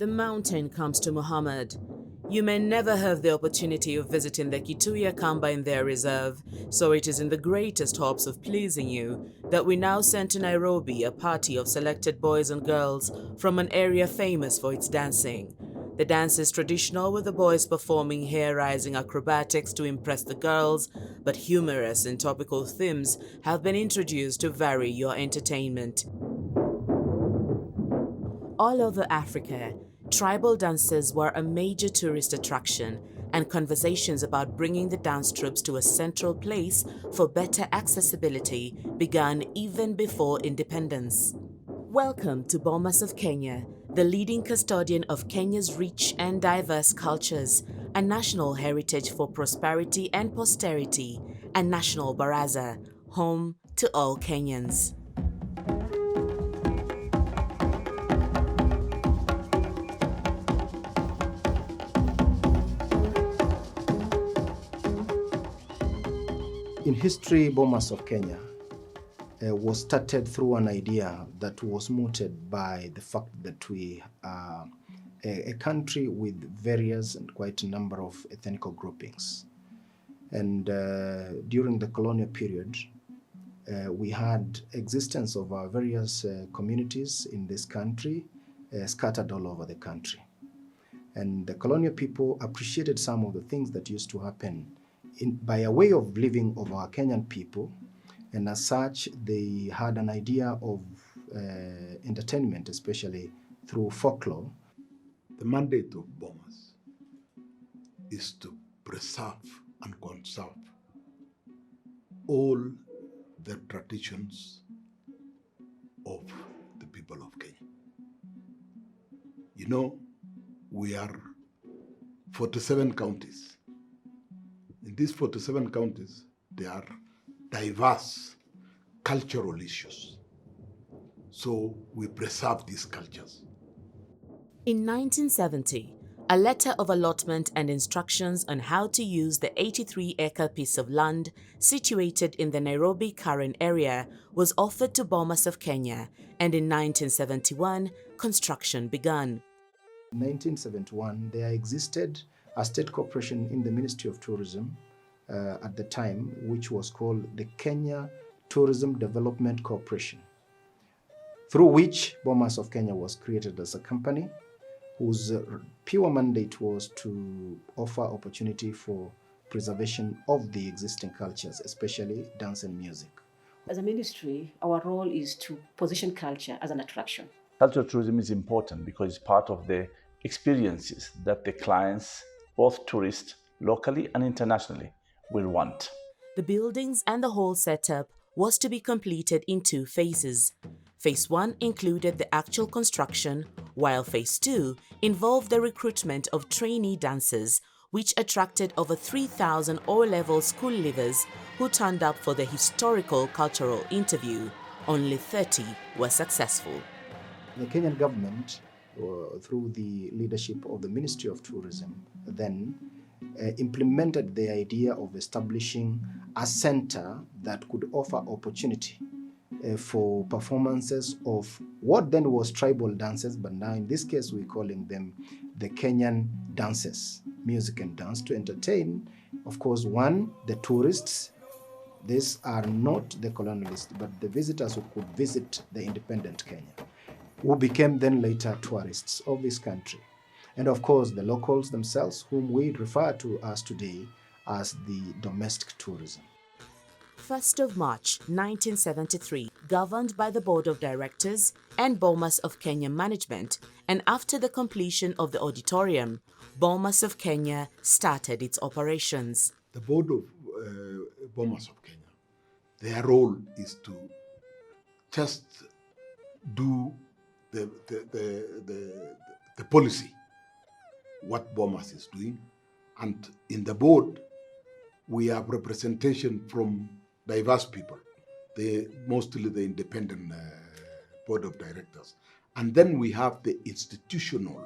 the mountain comes to Muhammad. You may never have the opportunity of visiting the Kituya Kamba in their reserve, so it is in the greatest hopes of pleasing you that we now send to Nairobi a party of selected boys and girls from an area famous for its dancing. The dance is traditional, with the boys performing hair-raising acrobatics to impress the girls, but humorous and topical themes have been introduced to vary your entertainment. All over Africa, tribal dances were a major tourist attraction, and conversations about bringing the dance troupes to a central place for better accessibility began even before independence. Welcome to Bomas of Kenya, the leading custodian of Kenya's rich and diverse cultures, a national heritage for prosperity and posterity, a national baraza, home to all Kenyans. In history, Bomas of Kenya was started through an idea that was mooted by the fact that we are a country with various and quite a number of ethnic groupings. And during the colonial period, we had existence of various communities in this country scattered all over the country. And the colonial people appreciated some of the things that used to happen by a way of living of our Kenyan people, and as such, they had an idea of entertainment, especially through folklore. The mandate of Bomas is to preserve and conserve all the traditions of the people of Kenya. You know, we are 47 counties. In these 47 counties, there are diverse cultural issues. So we preserve these cultures. In 1970, a letter of allotment and instructions on how to use the 83-acre piece of land situated in the Nairobi-Karen area was offered to Bomas of Kenya, and in 1971, construction began. In 1971, there existed a state corporation in the Ministry of Tourism at the time, which was called the Kenya Tourism Development Corporation, through which Bomas of Kenya was created as a company whose pure mandate was to offer opportunity for preservation of the existing cultures, especially dance and music. As a ministry, our role is to position culture as an attraction. Cultural tourism is important because it's part of the experiences that the clients, both tourists, locally and internationally, will want. The buildings and the whole setup was to be completed in 2 phases. Phase 1 included the actual construction, while Phase 2 involved the recruitment of trainee dancers, which attracted over 3,000 O-level school leavers who turned up for the historical cultural interview. Only 30 were successful. The Kenyan government, through the leadership of the Ministry of Tourism, then implemented the idea of establishing a center that could offer opportunity for performances of what then was tribal dances, but now in this case we're calling them the Kenyan dances, music and dance, to entertain, of course, one, the tourists. These are not the colonialists, but the visitors who could visit the independent Kenya, who became then later tourists of this country. And of course, the locals themselves, whom we refer to as today as the domestic tourism. 1st of March 1973, governed by the Board of Directors and Bomas of Kenya management, and after the completion of the auditorium, Bomas of Kenya started its operations. The board of Bomas of Kenya, their role is to just do the policy, what Bomas is doing, and in the board we have representation from diverse people, mostly the independent board of directors, and then we have the institutional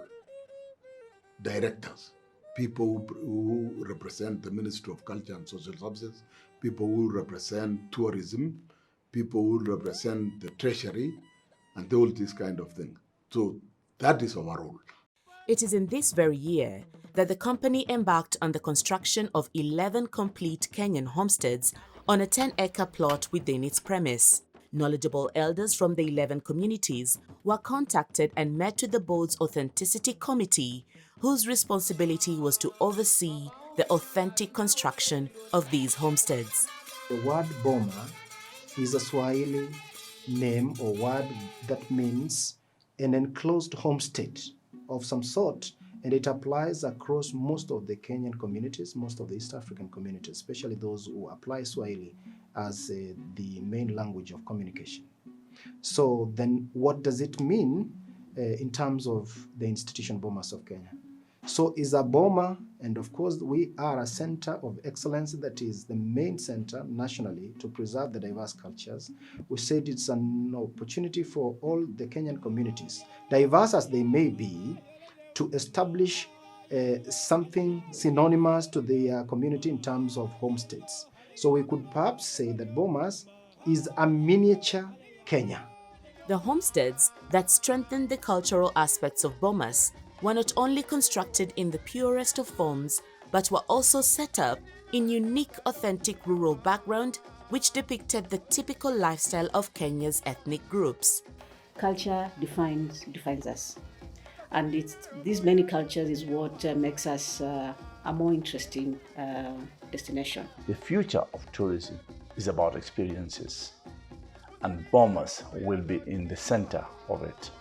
directors, people who represent the Ministry of Culture and Social Services, people who represent tourism, people who represent the treasury, and all these kind of things. So that is our role. It is in this very year that the company embarked on the construction of 11 complete Kenyan homesteads on a 10-acre plot within its premise. Knowledgeable elders from the 11 communities were contacted and met with the board's authenticity committee, whose responsibility was to oversee the authentic construction of these homesteads. The word Boma is a Swahili name or word that means an enclosed homestead of some sort, and it applies across most of the Kenyan communities, most of the East African communities, especially those who apply Swahili as the main language of communication. So then what does it mean in terms of the institution Bomas of Kenya? So is a Boma, and of course we are a center of excellence that is the main center nationally to preserve the diverse cultures. We said it's an opportunity for all the Kenyan communities, diverse as they may be, to establish something synonymous to the community in terms of homesteads. So we could perhaps say that Bomas is a miniature Kenya. The homesteads that strengthened the cultural aspects of Bomas were not only constructed in the purest of forms, but were also set up in unique, authentic rural background, which depicted the typical lifestyle of Kenya's ethnic groups. Culture defines us. And these many cultures is what makes us a more interesting destination. The future of tourism is about experiences, and Bomas will be in the center of it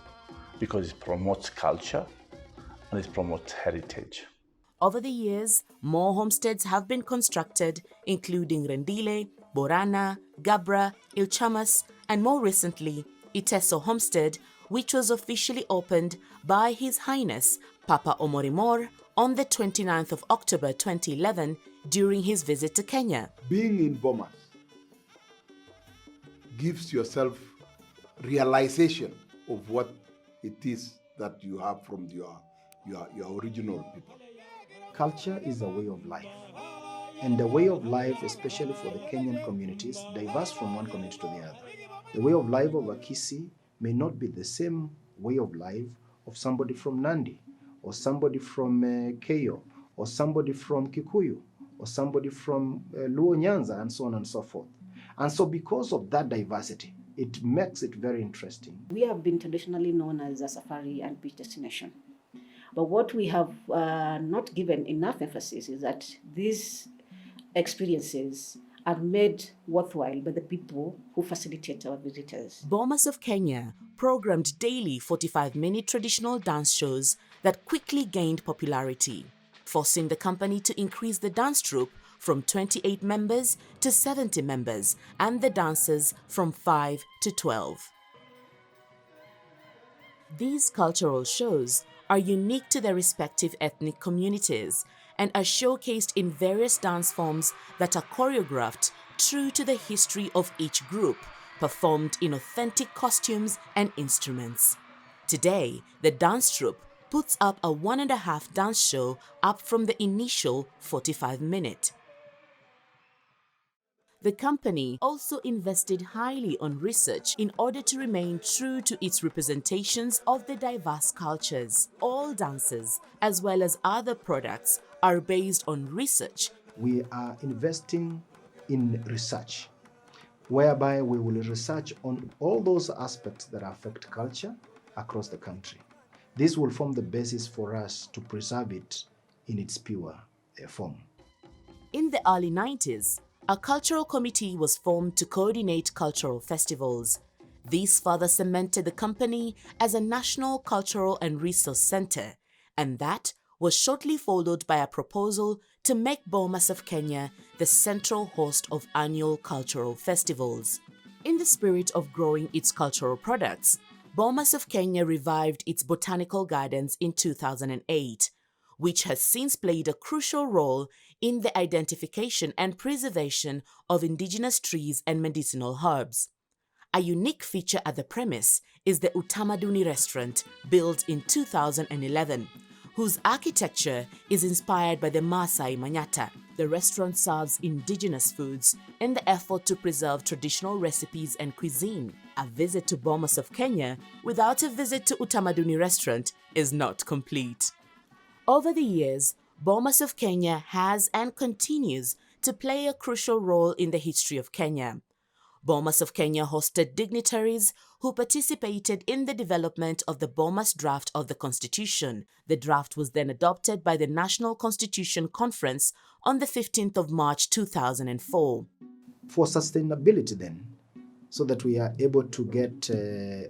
because it promotes culture and it promotes heritage. Over the years, more homesteads have been constructed, including Rendile, Borana, Gabra, Ilchamas, and more recently, Iteso Homestead, which was officially opened by His Highness Papa Omorimor on the 29th of October 2011 during his visit to Kenya. Being in Bomas gives yourself realization of what it is that you have from your original people. Culture is a way of life. And the way of life, especially for the Kenyan communities, diverse from one community to the other. The way of life of a Kisii may not be the same way of life of somebody from Nandi, or somebody from Keyo, or somebody from Kikuyu, or somebody from Luo Nyanza, and so on and so forth. And so because of that diversity, it makes it very interesting. We have been traditionally known as a safari and beach destination. But what we have not given enough emphasis is that these experiences are made worthwhile by the people who facilitate our visitors. Bomas of Kenya programmed daily 45-minute traditional dance shows that quickly gained popularity, forcing the company to increase the dance troupe from 28 members to 70 members and the dancers from 5 to 12. These cultural shows are unique to their respective ethnic communities and are showcased in various dance forms that are choreographed true to the history of each group, performed in authentic costumes and instruments. Today, the dance troupe puts up a 1.5 dance show up from the initial 45-minute. The company also invested highly on research in order to remain true to its representations of the diverse cultures. All dances, as well as other products, are based on research. We are investing in research, whereby we will research on all those aspects that affect culture across the country. This will form the basis for us to preserve it in its pure form. In the early 90s, a cultural committee was formed to coordinate cultural festivals. This further cemented the company as a national cultural and resource center, and that was shortly followed by a proposal to make Bomas of Kenya the central host of annual cultural festivals. In the spirit of growing its cultural products, Bomas of Kenya revived its botanical gardens in 2008, which has since played a crucial role in the identification and preservation of indigenous trees and medicinal herbs. A unique feature at the premise is the Utamaduni restaurant, built in 2011, whose architecture is inspired by the Maasai Manyata. The restaurant serves indigenous foods in the effort to preserve traditional recipes and cuisine. A visit to Bomas of Kenya without a visit to Utamaduni restaurant is not complete. Over the years, Bomas of Kenya has and continues to play a crucial role in the history of Kenya. Bomas of Kenya hosted dignitaries who participated in the development of the Bomas draft of the Constitution. The draft was then adopted by the National Constitution Conference on the 15th of March 2004. For sustainability then, so that we are able to get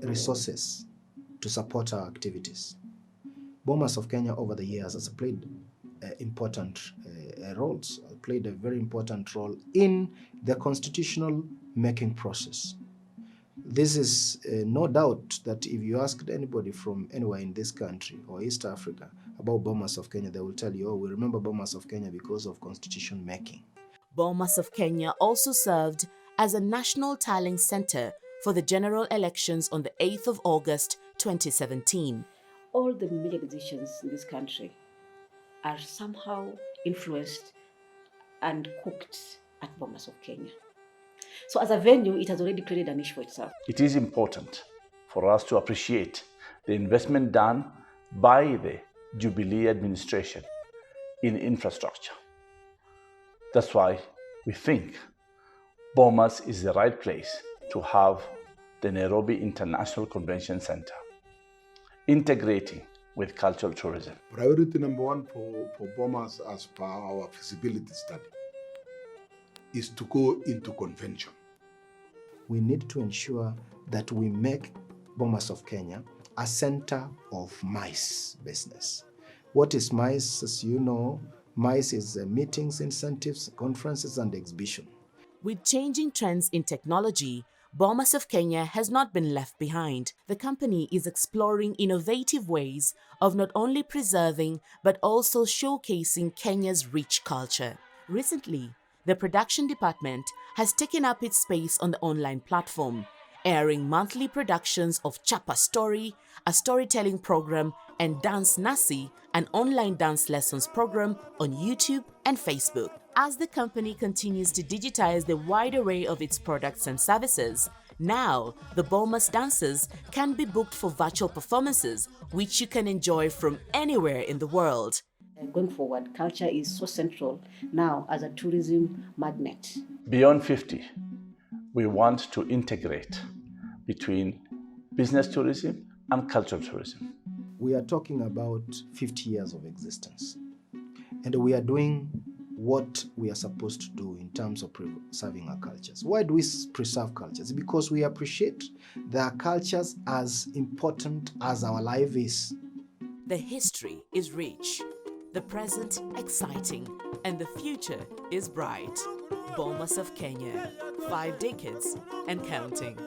resources to support our activities, Bomas of Kenya over the years has played important roles, played a very important role in the constitutional making process. This is no doubt that if you asked anybody from anywhere in this country or East Africa about Bomas of Kenya, they will tell you, oh, we remember Bomas of Kenya because of constitution making. Bomas of Kenya also served as a national tallying center for the general elections on the 8th of August 2017. All the media decisions in this country are somehow influenced and cooked at Bomas of Kenya. So as a venue, it has already created a niche for itself. It is important for us to appreciate the investment done by the Jubilee administration in infrastructure. That's why we think Bomas is the right place to have the Nairobi International Convention Center, integrating with cultural tourism. Priority number one for Bomas, as per our feasibility study, is to go into convention. We need to ensure that we make Bomas of Kenya a center of MICE business. What is MICE? As you know, MICE is meetings, incentives, conferences, and exhibition. With changing trends in technology, Bomas of Kenya has not been left behind. The company is exploring innovative ways of not only preserving but also showcasing Kenya's rich culture. Recently, the production department has taken up its space on the online platform, airing monthly productions of Chapa Story, a storytelling program, and Dance Nasi, an online dance lessons program on YouTube and Facebook. As the company continues to digitize the wide array of its products and services, now the Bomas dancers can be booked for virtual performances, which you can enjoy from anywhere in the world. Going forward, culture is so central now as a tourism magnet. Beyond 50, we want to integrate between business tourism and cultural tourism. We are talking about 50 years of existence, and we are doing what we are supposed to do in terms of preserving our cultures. Why do we preserve cultures? Because we appreciate their cultures as important as our life is. The history is rich, the present exciting, and the future is bright. Bomas of Kenya, 5 decades and counting.